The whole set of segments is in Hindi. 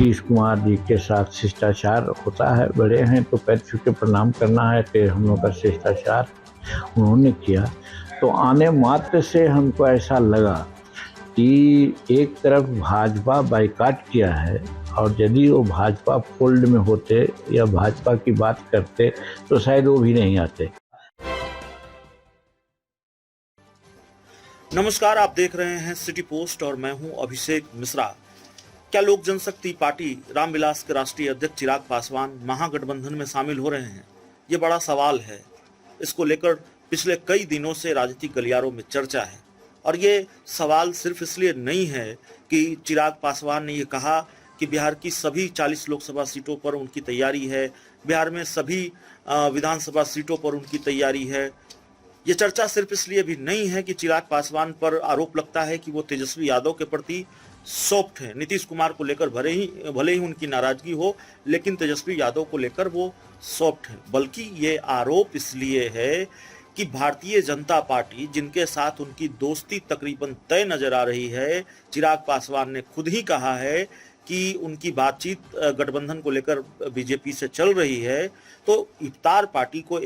नीतीश कुमार जी के साथ शिष्टाचार होता है, बड़े हैं तो पैर छू के प्रणाम करना है, फिर हम लोग का शिष्टाचार उन्होंने किया। तो आने मात्र से हमको ऐसा लगा कि एक तरफ भाजपा बाइकाट किया है, और यदि वो भाजपा फोल्ड में होते या भाजपा की बात करते तो शायद वो भी नहीं आते। नमस्कार, आप देख रहे हैं सिटी पोस्ट और मैं हूं अभिषेक मिश्रा। क्या लोक जनशक्ति पार्टी रामविलास के राष्ट्रीय अध्यक्ष चिराग पासवान महागठबंधन में शामिल हो रहे हैं? ये बड़ा सवाल है। इसको लेकर पिछले कई दिनों से राजनीतिक गलियारों में चर्चा है, और ये सवाल सिर्फ इसलिए नहीं है कि चिराग पासवान ने ये कहा कि बिहार की सभी 40 लोकसभा सीटों पर उनकी तैयारी है, बिहार में सभी विधानसभा सीटों पर उनकी तैयारी है। ये चर्चा सिर्फ इसलिए भी नहीं है कि चिराग पासवान पर आरोप लगता है कि वो तेजस्वी यादव के प्रति सॉफ्ट है। नीतीश कुमार को लेकर भले ही उनकी नाराजगी हो, लेकिन तेजस्वी यादव को लेकर वो सॉफ्ट है। बल्कि ये आरोप इसलिए है कि भारतीय जनता पार्टी, जिनके साथ उनकी दोस्ती तकरीबन तय नजर आ रही है, चिराग पासवान ने खुद ही कहा है कि उनकी बातचीत गठबंधन को लेकर बीजेपी से चल रही है। तो इफ्तार पार्टी को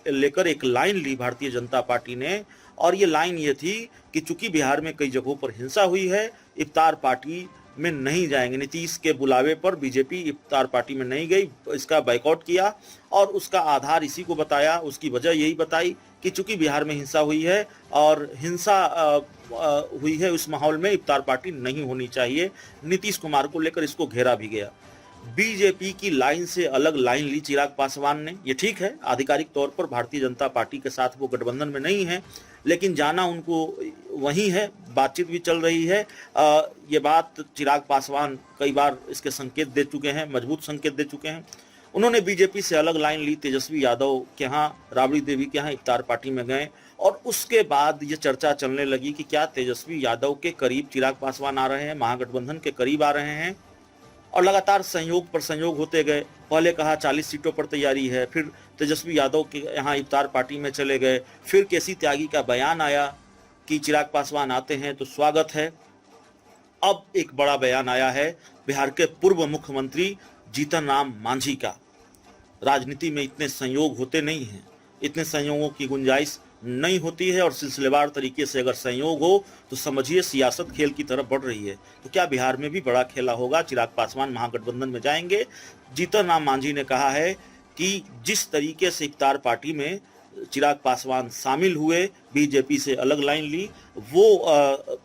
लेकर एक लाइन ली भारतीय जनता पार्टी ने, और ये लाइन ये थी कि चूंकि बिहार में कई जगहों पर हिंसा हुई है, इफ्तार पार्टी में नहीं जाएंगे। नीतीश के बुलावे पर बीजेपी इफ्तार पार्टी में नहीं गई, इसका बाइकआउट किया, और उसका आधार इसी को बताया, उसकी वजह यही बताई कि चूंकि बिहार में हिंसा हुई है और हिंसा हुई है, उस माहौल में इफ्तार पार्टी नहीं होनी चाहिए। नीतीश कुमार को लेकर इसको घेरा भी गया। बीजेपी की लाइन से अलग लाइन ली चिराग पासवान ने। ये ठीक है, आधिकारिक तौर पर भारतीय जनता पार्टी के साथ वो गठबंधन में नहीं है, लेकिन जाना उनको वहीं है, बातचीत भी चल रही है। ये बात चिराग पासवान कई बार इसके संकेत दे चुके हैं, मजबूत संकेत दे चुके हैं। उन्होंने बीजेपी से अलग लाइन ली, तेजस्वी यादव के यहाँ, राबड़ी देवी के यहाँ इफ्तार पार्टी में गए, और उसके बाद ये चर्चा चलने लगी कि क्या तेजस्वी यादव के करीब चिराग पासवान आ रहे हैं, महागठबंधन के करीब आ रहे हैं। और लगातार संयोग पर संयोग होते गए। पहले कहा 40 सीटों पर तैयारी है, फिर तेजस्वी यादव के यहाँ इफ्तार पार्टी में चले गए, फिर केसी त्यागी का बयान आया कि चिराग पासवान आते हैं तो स्वागत है। अब एक बड़ा बयान आया है बिहार के पूर्व मुख्यमंत्री जीतन राम मांझी का। राजनीति में इतने संयोग होते नहीं हैं, इतने संयोगों की गुंजाइश नहीं होती है, और सिलसिलेवार तरीके से अगर संयोग हो तो समझिए सियासत खेल की तरफ बढ़ रही है। तो क्या बिहार में भी बड़ा खेला होगा? चिराग पासवान महागठबंधन में जाएंगे? जीतन राम मांझी ने कहा है कि जिस तरीके से इफ्तार पार्टी में चिराग पासवान शामिल हुए, बीजेपी से अलग लाइन ली, वो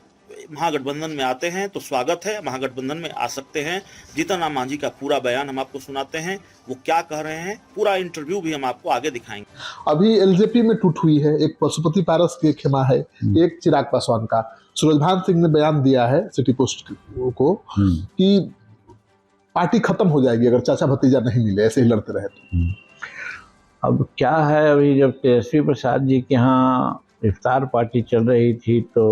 महागठबंधन में आते हैं तो स्वागत है, महागठबंधन में आ सकते हैं। जीतन राम मांझी का पूरा बयान हम आपको सुनाते हैं, वो क्या कह रहे हैं, पूरा इंटरव्यू भी हम आपको आगे दिखाएंगे। अभी एलजेपी में टूट हुई है, एक पशुपति पारस की खेमा है, एक चिराग पासवान का। सूरजभान सिंह ने बयान दिया है सिटी पोस्ट को कि पार्टी खत्म हो जाएगी अगर चाचा भतीजा नहीं मिले, ऐसे ही लड़ते रहे तो। अब क्या है, अभी जब तेजस्वी प्रसाद जी के यहाँ इफ्तार पार्टी चल रही थी तो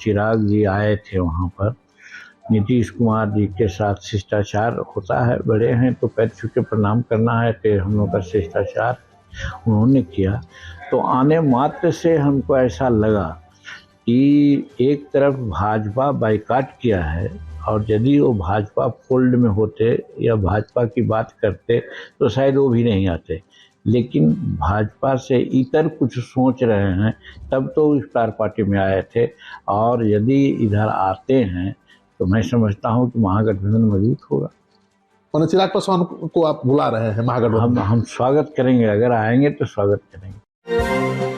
चिराग जी आए थे वहाँ पर। नीतीश कुमार जी के साथ शिष्टाचार होता है, बड़े हैं तो पैर छू के प्रणाम करना है, फिर हम लोग का शिष्टाचार उन्होंने किया। तो आने मात्र से हमको ऐसा लगा कि एक तरफ भाजपा बाइकाट किया है, और यदि वो भाजपा फोल्ड में होते या भाजपा की बात करते तो शायद वो भी नहीं आते। लेकिन भाजपा से इतर कुछ सोच रहे हैं, तब तो इफ्तार पार्टी में आए थे, और यदि इधर आते हैं तो मैं समझता हूं कि महागठबंधन मजबूत होगा। और चिराग पासवान को आप बुला रहे हैं महागठबंधन? हम स्वागत करेंगे, अगर आएंगे तो स्वागत करेंगे।